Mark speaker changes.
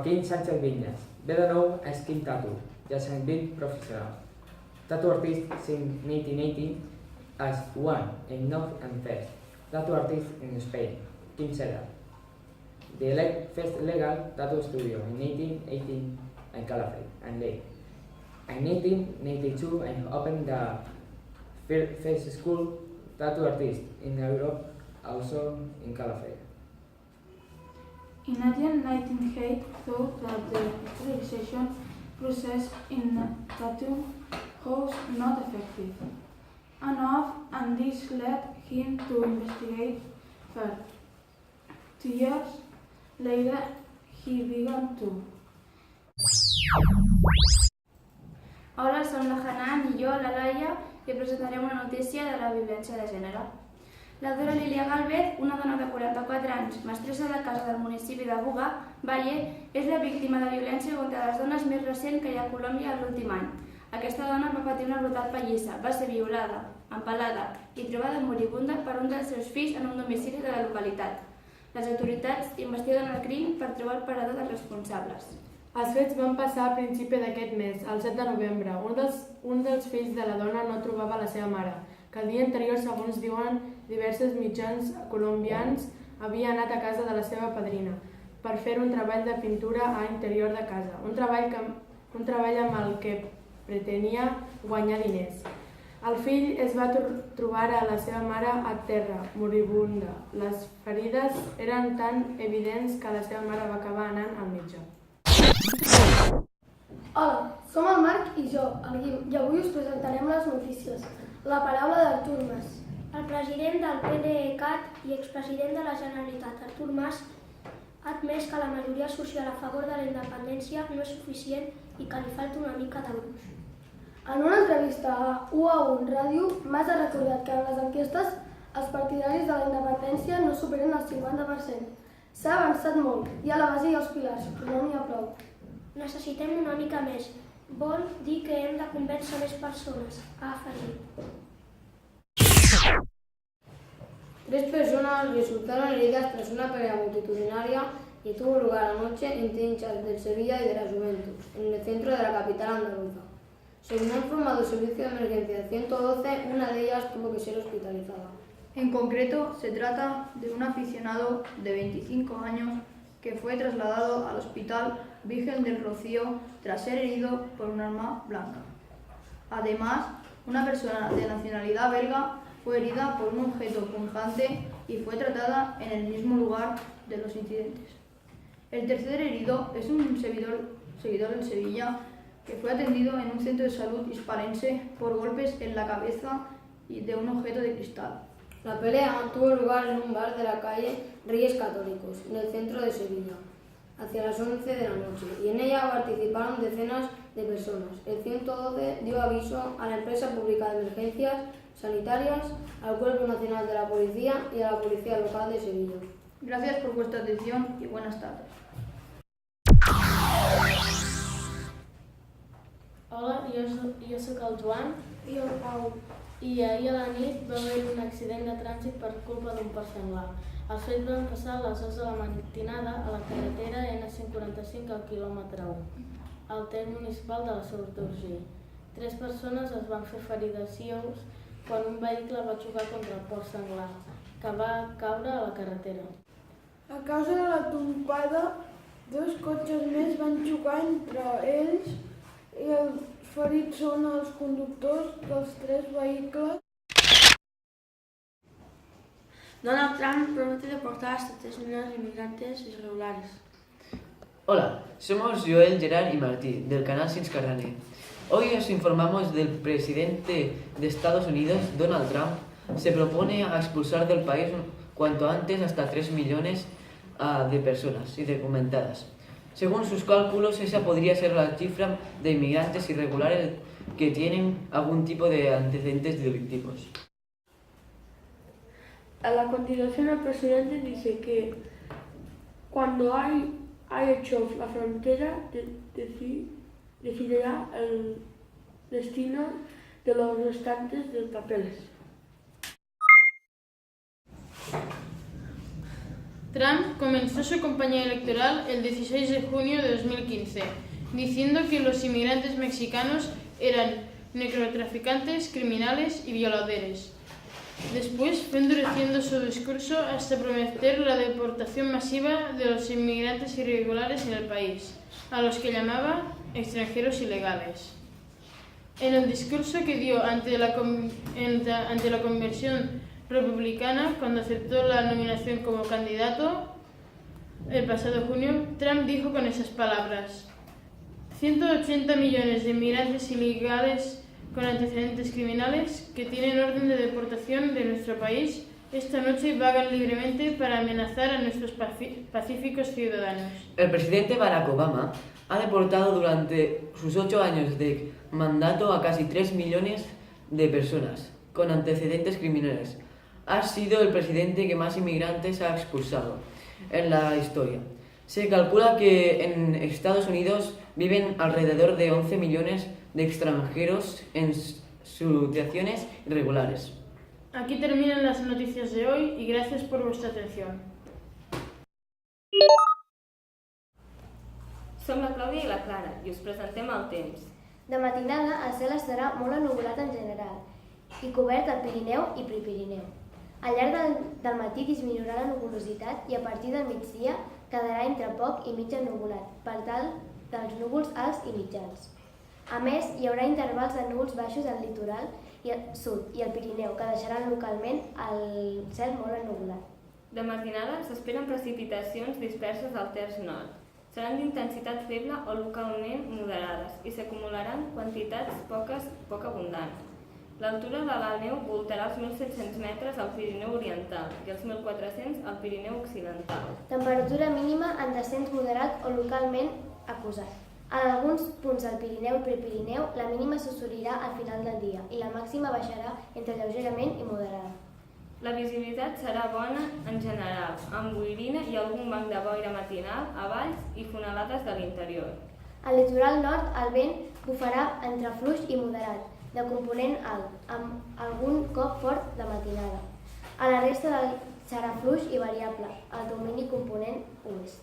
Speaker 1: Joaquín Sánchez Viñas ve de nou a Skin Tattoo, ja sent bit professional. Tattoo artist since 1980 as one in North and First. Tattoo artist in Spain, Kim Seda. The first legal tattoo studio in 1818 in Calafell and Lake. In 1892, I opened the first school tattoo artist in Europe, also in Calafell.
Speaker 2: In 1898, thought that the sterilization process in tattoo was not effective enough, and this led him to investigate further. 2 years later, he began to.
Speaker 3: Hola, som la Hanan i jo, la Laia, i presentarem una notícia de la violència de gènere. La Dora Lilia Gálvez, una dona de 44 anys, mestressa de casa del municipi de Buga, Valle, és la víctima de violència contra les dones més recent que hi ha a Colòmbia en l'últim any. Aquesta dona va patir una brutal pallissa, va ser violada, empalada i trobada moribunda per un dels seus fills en un domicili de la localitat. Les autoritats investiguen el crim per trobar el parador dels responsables.
Speaker 4: Els fets van passar a principi d'aquest mes, el 7 de novembre. Un dels fills de la dona no trobava la seva mare, que el dia anterior, segons diuen diversos mitjans colombians, havia anat a casa de la seva padrina per fer un treball de pintura a interior de casa, un treball amb el que pretenia guanyar diners. El fill es va trobar a la seva mare a terra, moribunda. Les ferides eren tan evidents que la seva mare va acabar anant al metge.
Speaker 5: Hola, som el Marc i jo, el Guim, i avui us presentarem les notícies. La paraula d'Artur Mas.
Speaker 6: El president del PDeCAT i expresident de la Generalitat, Artur Mas, ha admès que la majoria social a favor de la independència no és suficient i que li falta una mica de gruix.
Speaker 5: En una entrevista a UA1 Ràdio, Mas ha recordat que en les enquestes els partidaris de la independència no superen el 50%. S'ha avançat molt, hi ha la base i els pilars, però no n'hi ha prou.
Speaker 6: Necessitem una mica més. Vol dir que hem de convèncer més persones, ha afegit.
Speaker 7: 3 personas resultaron heridas tras una pelea multitudinaria que tuvo lugar anoche entre hinchas del Sevilla y de la Juventus, en el centro de la capital andaluza. Según ha informado el servicio de emergencia 112, una de ellas tuvo que ser hospitalizada.
Speaker 8: En concreto, se trata de un aficionado de 25 años que fue trasladado al Hospital Virgen del Rocío tras ser herido por un arma blanca. Además, una persona de nacionalidad belga fue herida por un objeto punzante y fue tratada en el mismo lugar de los incidentes. El tercer herido es un seguidor del Sevilla que fue atendido en un centro de salud hispalense por golpes en la cabeza y de un objeto de cristal.
Speaker 7: La pelea tuvo lugar en un bar de la calle Reyes Católicos, en el centro de Sevilla, hacia las 11 de la noche, y en ella participaron decenas de personas. El 112 dio aviso a la empresa pública de emergencias sanitarias, al Cuerpo Nacional de la Policía y a la Policía Local de Sevilla.
Speaker 8: Gracias por vuestra atención y buenas tardes.
Speaker 9: Hola, jo sóc el Joan.
Speaker 5: I el Pau.
Speaker 9: I ahir a la nit va haver un accident de trànsit per culpa d'un porc senglar. Els fets van passar a les 11 de la matinada a la carretera N145 al quilòmetre 1, al terme municipal de la Seu d'Urgell. 3 persones es van fer ferides lleus quan un vehicle va xocar contra el porc senglar, que va caure a la carretera.
Speaker 2: A causa de la tompada, 2 cotxes més van xocar entre ells i els ferits són els conductors dels 3 vehicles.
Speaker 10: Donald Trump promete deportar hasta 3 millones de inmigrantes irregulares.
Speaker 11: Hola, somos Joel, Gerard y Martí, del canal Sins Carraner. Hoy os informamos del presidente de Estados Unidos, Donald Trump, se propone a expulsar del país cuanto antes hasta 3 millones de personas indocumentadas. Según sus cálculos, esa podría ser la cifra de inmigrantes irregulares que tienen algún tipo de antecedentes delictivos.
Speaker 10: A la continuación, el presidente dice que cuando hay hecho la frontera, decidirá el destino de los restantes de papeles.
Speaker 12: Trump comenzó su campaña electoral el 16 de junio de 2015, diciendo que los inmigrantes mexicanos eran narcotraficantes, criminales y violadores. Después fue endureciendo su discurso hasta prometer la deportación masiva de los inmigrantes irregulares en el país, a los que llamaba extranjeros ilegales. En el discurso que dio ante la conversión republicana cuando aceptó la nominación como candidato el pasado junio, Trump dijo con esas palabras: 180 millones de inmigrantes ilegales con antecedentes criminales que tienen orden de deportación de nuestro país esta noche vagan libremente para amenazar a nuestros pacíficos ciudadanos.
Speaker 11: El presidente Barack Obama ha deportado durante sus 8 años de mandato a casi 3 millones de personas con antecedentes criminales. Ha sido el presidente que más inmigrantes ha expulsado en la historia. Se calcula que en Estados Unidos viven alrededor de 11 millones de extranjeros en situaciones irregulares.
Speaker 12: Aquí terminan las noticias de hoy y gracias por vuestra atención.
Speaker 13: Som la Clàudia i la Clara i us presentem el temps.
Speaker 14: De matinada el cel estarà molt ennuvolat en general i cobert al Pirineu i Prepirineu. Al llarg del matí disminuirà la nuvolositat i a partir del migdia quedarà entre poc i mig ennuvolat, per tal dels núvols alts i mitjans. A més, hi haurà intervals de núvols baixos al litoral i al sud i al Pirineu, que deixaran localment el cel molt ennuvolat.
Speaker 13: De matinada s'esperen precipitacions disperses al terç nord. Seran d'intensitat feble o localment moderades i s'acumularan quantitats poc abundants. L'altura de la neu voltarà els 1.700 metres al Pirineu Oriental i els 1.400 al Pirineu Occidental.
Speaker 14: Temperatura mínima en descens moderat o localment acusat. En alguns punts del Pirineu i Prepirineu la mínima s'assolirà al final del dia i la màxima baixarà entre lleugerament i moderada.
Speaker 13: La visibilitat serà bona en general, amb boirina i algun banc de boira matinal a valls i fonalades de l'interior.
Speaker 14: Al litoral nord el vent bufarà entre fluix i moderat, de component alt, amb algun cop fort de matinada. A la resta serà fluix i variable, al domini component oest.